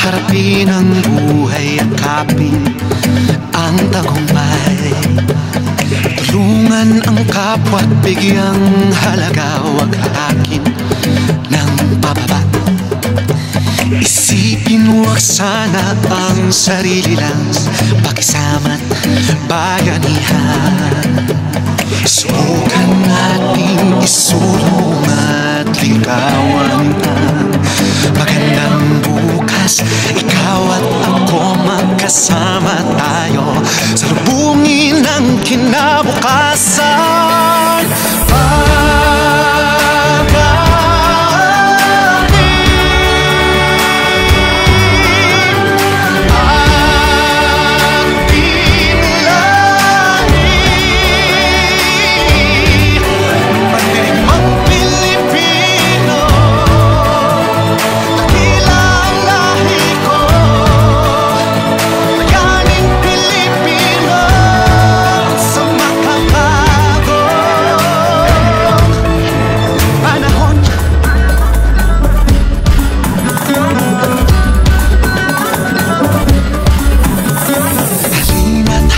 harapin ang buhay at kapin ang tagumpay. Tulungan ang kapwa at bigyang halaga, huwag hatakin ng pababa. Isipin huwag sana ang sarili lang, pakisama't bayanihan. Subukan nating isulong at ligawan ang magandang bukas. Ikaw at ako magkasama tayo, salubungin ang kinabukasan.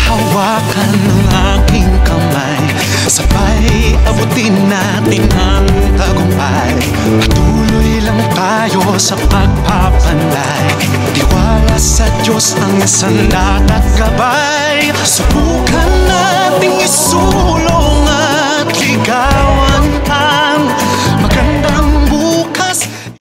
Hawakan ng aking kamay, sabay abutin natin ang tagumpay. Patuloy lang tayo sa pagpapanday, tiwala sa Diyos ang sandat at gabay.